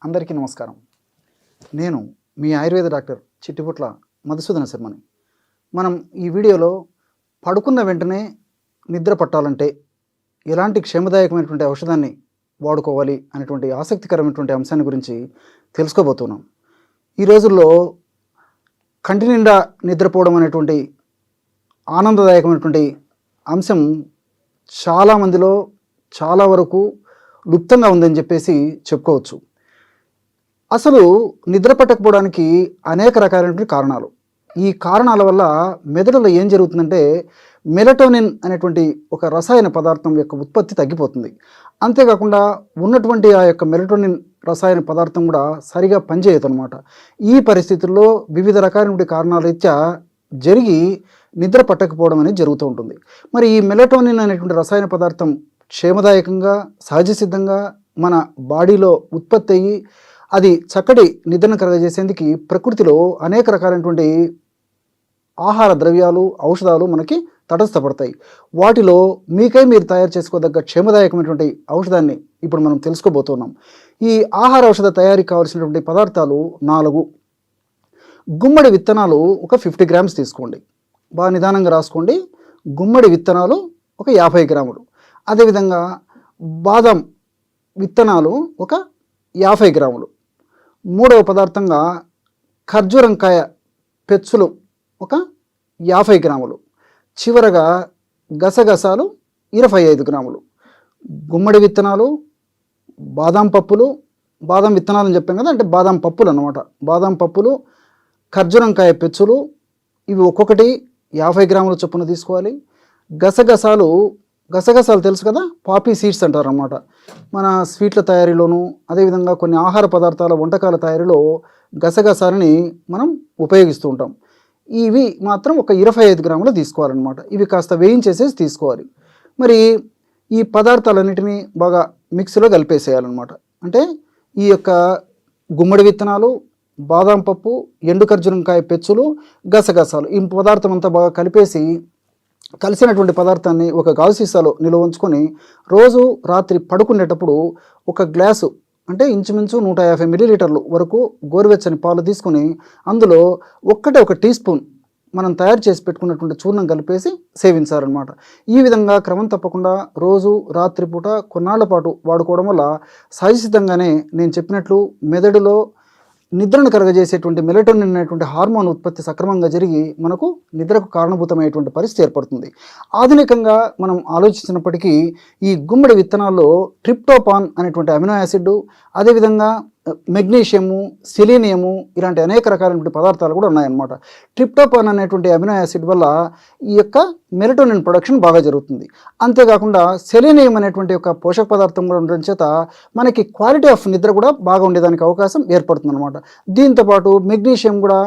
అందరికీ నమస్కారం. నేను మీ ఆయుర్వేద డాక్టర్ చిట్టిపుట్ల మధుసూదన శర్మని. మనం ఈ వీడియోలో పడుకున్న వెంటనే నిద్ర పట్టాలంటే ఎలాంటి క్షేమదాయకమైనటువంటి ఔషధాన్ని వాడుకోవాలి అనేటువంటి ఆసక్తికరమైనటువంటి అంశాన్ని గురించి తెలుసుకోబోతున్నాం. ఈ రోజుల్లో కంటి నిండా నిద్రపోవడం అనేటువంటి ఆనందదాయకమైనటువంటి అంశం చాలామందిలో చాలా వరకు లుప్తంగా ఉందని చెప్పేసి చెప్పుకోవచ్చు. అసలు నిద్ర పట్టకపోవడానికి అనేక రకాలైనటువంటి కారణాలు. ఈ కారణాల వల్ల మెదడులో ఏం జరుగుతుందంటే మెలటోనిన్ అనేటువంటి ఒక రసాయన పదార్థం యొక్క ఉత్పత్తి తగ్గిపోతుంది. అంతేకాకుండా ఉన్నటువంటి ఆ యొక్క మెలటోనిన్ రసాయన పదార్థం కూడా సరిగా పనిచేయదు అనమాట. ఈ పరిస్థితుల్లో వివిధ రకాలైనటువంటి కారణాల రీత్యా జరిగి నిద్ర పట్టకపోవడం అనేది జరుగుతూ ఉంటుంది. మరి ఈ మెలటోనిన్ అనేటువంటి రసాయన పదార్థం క్షేమదాయకంగా సహజ సిద్ధంగా మన బాడీలో ఉత్పత్తి అయ్యి అది చక్కటి నిద్రను కలగజేసేందుకు ప్రకృతిలో అనేక రకాలైనటువంటి ఆహార ద్రవ్యాలు ఔషధాలు మనకి తటస్థపడతాయి. వాటిలో మీకై మీరు తయారు చేసుకోదగ్గ క్షేమదాయకమైనటువంటి ఔషధాన్ని ఇప్పుడు మనం తెలుసుకోబోతున్నాం. ఈ ఆహార ఔషధ తయారీకి కావాల్సినటువంటి పదార్థాలు 4. గుమ్మడి విత్తనాలు ఒక 50 గ్రామ్స్ తీసుకోండి. బాగా నిదానంగా రాసుకోండి. గుమ్మడి విత్తనాలు ఒక 50 గ్రాములు. అదేవిధంగా బాదం విత్తనాలు ఒక 50 గ్రాములు. 3వ పదార్థంగా ఖర్జూరంకాయ పెచ్చులు ఒక 50 గ్రాములు. చివరగా గసగసాలు 25 గ్రాములు. గుమ్మడి విత్తనాలు, బాదం పప్పులు, బాదం విత్తనాలు అని చెప్పాం కదా, అంటే బాదం పప్పులు అన్నమాట. బాదం పప్పులు, ఖర్జూరంకాయ పెచ్చులు ఇవి ఒక్కొక్కటి 50 గ్రాముల చొప్పున తీసుకోవాలి. గసగసాలు తెలుసు కదా, పాపీ సీడ్స్ అంటారు అన్నమాట. మన స్వీట్ల తయారీలోను అదేవిధంగా కొన్ని ఆహార పదార్థాల వంటకాల తయారీలో గసగసాలని మనం ఉపయోగిస్తూ ఉంటాం. ఇవి మాత్రం ఒక 25 గ్రాములు తీసుకోవాలన్నమాట. ఇవి కాస్త వేయించేసేసి తీసుకోవాలి. మరి ఈ పదార్థాలన్నిటినీ బాగా మిక్సీలో కలిపేసేయాలన్నమాట. అంటే ఈ యొక్క గుమ్మడి విత్తనాలు, బాదం పప్పు, ఎండు ఖర్జూరంకాయ పెచ్చులు, గసగసాలు ఈ పదార్థం అంతా బాగా కలిసినటువంటి పదార్థాన్ని ఒక గాజు సీసాలో నిల్వ ఉంచుకొని రోజు రాత్రి పడుకునేటప్పుడు ఒక గ్లాసు అంటే ఇంచుమించు 150 మిల్లీలీటర్లు వరకు గోరువెచ్చని పాలు తీసుకొని అందులో ఒక టీ స్పూన్ మనం తయారు చేసి పెట్టుకున్నటువంటి చూర్ణం కలిపేసి సేవించాలన్నమాట. ఈ విధంగా క్రమం తప్పకుండా రోజు రాత్రిపూట కొన్నాళ్ల పాటు వాడుకోవడం వల్ల సహజసిద్ధంగానే నేను చెప్పినట్లు మెదడులో నిద్రను కలగజేసేటువంటి మెలటోనిన్ అనేటువంటి హార్మోన్ ఉత్పత్తి సక్రమంగా జరిగి మనకు నిద్రకు కారణభూతమైనటువంటి పరిస్థితి ఏర్పడుతుంది. ఆధునికంగా మనం ఆలోచించినప్పటికీ ఈ గుమ్మడి విత్తనాల్లో ట్రిప్టోపాన్ అనేటువంటి అమినో యాసిడ్, అదేవిధంగా మెగ్నీషియము, సెలీనియము ఇలాంటి అనేక రకాలైనటువంటి పదార్థాలు కూడా ఉన్నాయన్నమాట. ట్రిప్టోపాన్ అనేటువంటి అమినో యాసిడ్ వల్ల ఈ యొక్క మెలటోనిన్ ప్రొడక్షన్ బాగా జరుగుతుంది. అంతేకాకుండా సెలీనియం అనేటువంటి ఒక పోషక పదార్థం కూడా ఉండడం చేత మనకి క్వాలిటీ ఆఫ్ నిద్ర కూడా బాగా ఉండేదానికి అవకాశం ఏర్పడుతుంది అనమాట. దీంతోపాటు మెగ్నీషియం కూడా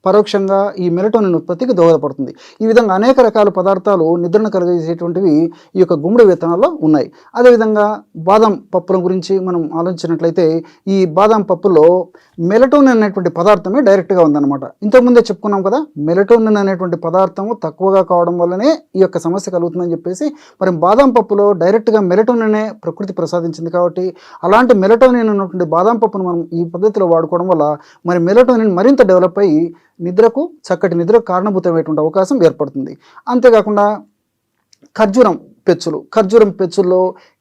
పరోక్షంగా ఈ మెలటోనిన్ ఉత్పత్తికి దోహదపడుతుంది. ఈ విధంగా అనేక రకాల పదార్థాలు నిద్రను కలుగజేసేటువంటివి ఈ యొక్క గుమ్మడి విత్తనాల్లో ఉన్నాయి. అదేవిధంగా బాదం పప్పుల గురించి మనం ఆలోచించినట్లయితే ఈ బాదం పప్పులో మెలటోనిన్ అనేటువంటి పదార్థమే డైరెక్ట్గా ఉందన్నమాట. ఇంతకుముందే చెప్పుకున్నాం కదా, మెలటోనిన్ అనేటువంటి పదార్థము తక్కువగా కావడం వల్లనే ఈ యొక్క సమస్య కలుగుతుందని చెప్పేసి. మరి బాదం పప్పులో డైరెక్ట్గా మెలటోనినే ప్రకృతి ప్రసాదించింది కాబట్టి అలాంటి మెలటోనిన్ ఉన్నటువంటి బాదం పప్పును మనం ఈ పద్ధతిలో వాడుకోవడం వల్ల మరి మెలటోనిన్ మరింత డెవలప్ అయ్యి నిద్రకు చక్కటి నిద్రకు కారణభూతమైనటువంటి అవకాశం ఏర్పడుతుంది. అంతేకాకుండా ఖర్జూరం పెచ్చుల్లో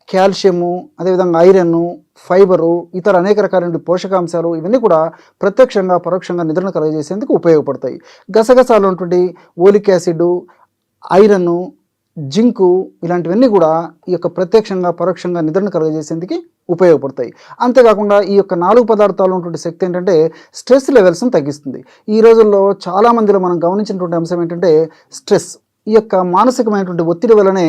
కాల్షియము, అదేవిధంగా ఐరన్, ఫైబరు, ఇతర అనేక రకాలైన పోషకాంశాలు ఇవన్నీ కూడా ప్రత్యక్షంగా పరోక్షంగా నిద్రను కలుగజేసేందుకు ఉపయోగపడతాయి. గసగసాలు ఉన్నటువంటి ఓలిక్ యాసిడ్, ఐరన్, జింకు ఇలాంటివన్నీ కూడా ఈ యొక్క ప్రత్యక్షంగా పరోక్షంగా నిద్రను కలుగజేసేందుకు ఉపయోగపడతాయి. అంతేకాకుండా ఈ యొక్క 4 పదార్థాలు ఉన్నటువంటి శక్తి ఏంటంటే స్ట్రెస్ లెవెల్స్ని తగ్గిస్తుంది. ఈ రోజుల్లో చాలామందిలో మనం గమనించినటువంటి అంశం ఏంటంటే స్ట్రెస్. ఈ యొక్క మానసికమైనటువంటి ఒత్తిడి వల్లనే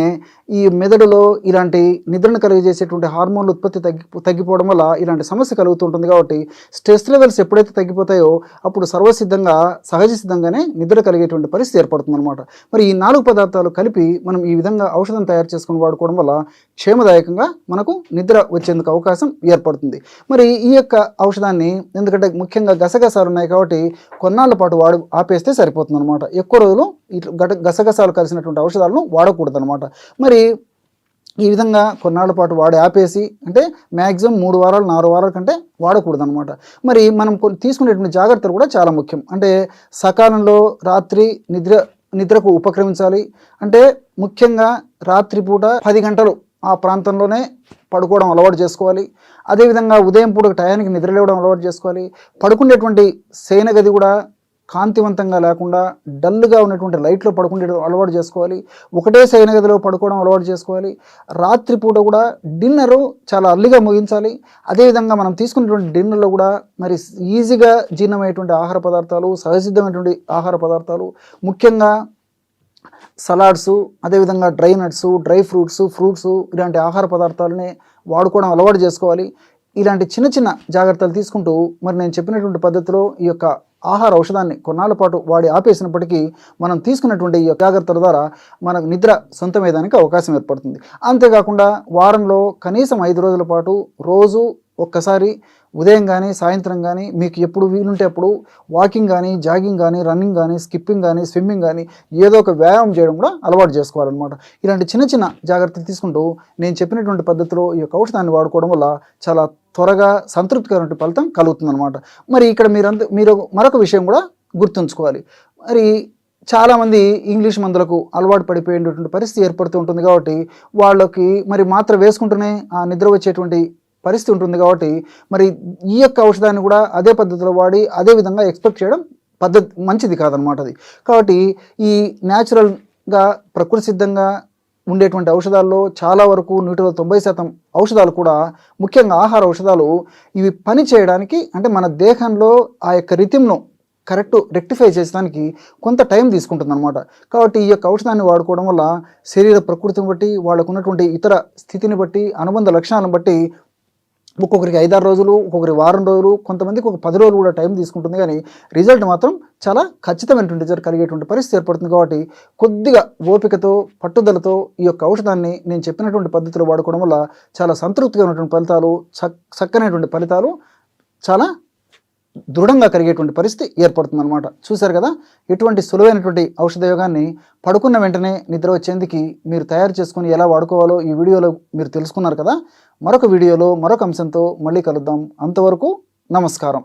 ఈ మెదడులో ఇలాంటి నిద్రను కలుగజేసేటువంటి హార్మోన్లు ఉత్పత్తి తగ్గిపోవడం వల్ల ఇలాంటి సమస్య కలుగుతుంటుంది. కాబట్టి స్ట్రెస్ లెవెల్స్ ఎప్పుడైతే తగ్గిపోతాయో అప్పుడు సర్వసిద్ధంగా సహజ సిద్ధంగానే నిద్ర కలిగేటువంటి పరిస్థితి ఏర్పడుతుంది అనమాట. మరి ఈ 4 పదార్థాలు కలిపి మనం ఈ విధంగా ఔషధం తయారు చేసుకుని వాడుకోవడం వల్ల క్షేమదాయకంగా మనకు నిద్ర వచ్చేందుకు అవకాశం ఏర్పడుతుంది. మరి ఈ యొక్క ఔషధాన్ని ఎందుకంటే ముఖ్యంగా గసగసాలు ఉన్నాయి కాబట్టి కొన్నాళ్ళ పాటు ఆపేస్తే సరిపోతుంది అనమాట. ఎక్కువ రోజులు గసగసాలు కలిసినటువంటి ఔషధాలను వాడకూడదు అనమాట. మరి ఈ విధంగా కొన్నాళ్ళ పాటు వాడి ఆపేసి, అంటే మ్యాక్సిమం 3 వారాలు 4 వారాల కంటే వాడకూడదనమాట. మరి మనం తీసుకునేటువంటి జాగ్రత్తలు కూడా చాలా ముఖ్యం. అంటే సకాలంలో రాత్రి నిద్రకు ఉపక్రమించాలి. అంటే ముఖ్యంగా రాత్రిపూట 10 గంటలు ఆ ప్రాంతంలోనే పడుకోవడం అలవాటు చేసుకోవాలి. అదేవిధంగా ఉదయం పూట టయానికి నిద్రలేవడం అలవాటు చేసుకోవాలి. పడుకునేటువంటి శయన గది కూడా కాంతివంతంగా లేకుండా డల్గా ఉన్నటువంటి లైట్లో పడుకునే అలవాటు చేసుకోవాలి. ఒకటే శయన గదిలో పడుకోవడం అలవాటు చేసుకోవాలి. రాత్రిపూట కూడా డిన్నరు చాలా అర్లీగా ముగించాలి. అదేవిధంగా మనం తీసుకునేటువంటి డిన్నర్లో కూడా మరి ఈజీగా జీర్ణమయ్యేటువంటి ఆహార పదార్థాలు, సహజసిద్ధమైనటువంటి ఆహార పదార్థాలు, ముఖ్యంగా సలాడ్సు, అదేవిధంగా డ్రై నట్స్, డ్రై ఫ్రూట్స్ ఇలాంటి ఆహార పదార్థాలని వాడుకోవడం అలవాటు చేసుకోవాలి. ఇలాంటి చిన్న చిన్న జాగ్రత్తలు తీసుకుంటూ మరి నేను చెప్పినటువంటి పద్ధతిలో ఈ యొక్క ఆహార ఔషధాన్ని కొన్నాళ్ళ పాటు వాడి ఆపేసినప్పటికీ మనం తీసుకున్నటువంటి ఈ జాగ్రత్తల ద్వారా మనకు నిద్ర సొంతమయ్యేదానికి అవకాశం ఏర్పడుతుంది. అంతేకాకుండా వారంలో కనీసం 5 రోజుల పాటు రోజు ఒక్కసారి ఉదయం కానీ సాయంత్రం కానీ మీకు ఎప్పుడు వీలుంటే అప్పుడు వాకింగ్ కానీ, జాగింగ్ కానీ, రన్నింగ్ కానీ, స్కిప్పింగ్ కానీ, స్విమ్మింగ్ కానీ ఏదో ఒక వ్యాయామం చేయడం కూడా అలవాటు చేసుకోవాలన్నమాట. ఇలాంటి చిన్న చిన్న జాగ్రత్తలు తీసుకుంటూ నేను చెప్పినటువంటి పద్ధతిలో ఈ యొక్క ఔషధాన్ని వాడుకోవడం వల్ల చాలా త్వరగా సంతృప్తికరమైన ఫలితం కలుగుతుందన్నమాట. మరి ఇక్కడ మీరు మరొక విషయం కూడా గుర్తుంచుకోవాలి. మరి చాలామంది ఇంగ్లీష్ మందులకు అలవాటు పడిపోయేటువంటి పరిస్థితి ఏర్పడుతూ ఉంటుంది. కాబట్టి వాళ్ళకి మరి మాత్ర వేసుకుంటూనే ఆ నిద్ర వచ్చేటువంటి పరిస్థితి ఉంటుంది. కాబట్టి మరి ఈ యొక్క ఔషధాన్ని కూడా అదే పద్ధతిలో వాడి అదే విధంగా ఎక్స్పెక్ట్ చేయడం పద్ధతి మంచిది కాదనమాట అది. కాబట్టి ఈ న్యాచురల్గా ప్రకృతి సిద్ధంగా ఉండేటువంటి ఔషధాల్లో చాలా వరకు 90% ఔషధాలు కూడా, ముఖ్యంగా ఆహార ఔషధాలు, ఇవి పని చేయడానికి అంటే మన దేహంలో ఆ యొక్క రిథిమ్ను కరెక్ట్ రెక్టిఫై చేసడానికి కొంత టైం తీసుకుంటుందన్నమాట. కాబట్టి ఈ యొక్క ఔషధాన్ని వాడుకోవడం వల్ల శరీర ప్రకృతిని బట్టి, వాళ్ళకు ఉన్నటువంటి ఇతర స్థితిని బట్టి, అనుబంధ లక్షణాలను బట్టి ఒక్కొక్కరికి 5-6 రోజులు, ఒక్కొక్కరికి వారం రోజులు, కొంతమందికి ఒక 10 రోజులు కూడా టైం తీసుకుంటుంది. కానీ రిజల్ట్ మాత్రం చాలా ఖచ్చితమైనటువంటి రిజల్ట్ కలిగేటువంటి పరిస్థితి ఏర్పడుతుంది. కాబట్టి కొద్దిగా ఓపికతో, పట్టుదలతో ఈ యొక్క ఔషధాన్ని నేను చెప్పినటువంటి పద్ధతిలో వాడుకోవడం వల్ల చాలా సంతృప్తిగా ఉన్నటువంటి ఫలితాలు, చక్కనైనటువంటి ఫలితాలు చాలా దృఢంగా కలిగేటువంటి పరిస్థితి ఏర్పడుతుందన్నమాట. చూశారు కదా, ఎటువంటి సులువైనటువంటి ఔషధ యోగాన్ని పడుకున్న వెంటనే నిద్ర వచ్చేందుకు మీరు తయారు చేసుకుని ఎలా వాడుకోవాలో ఈ వీడియోలో మీరు తెలుసుకున్నారు కదా. మరొక వీడియోలో మరొక అంశంతో మళ్ళీ కలుద్దాం. అంతవరకు నమస్కారం.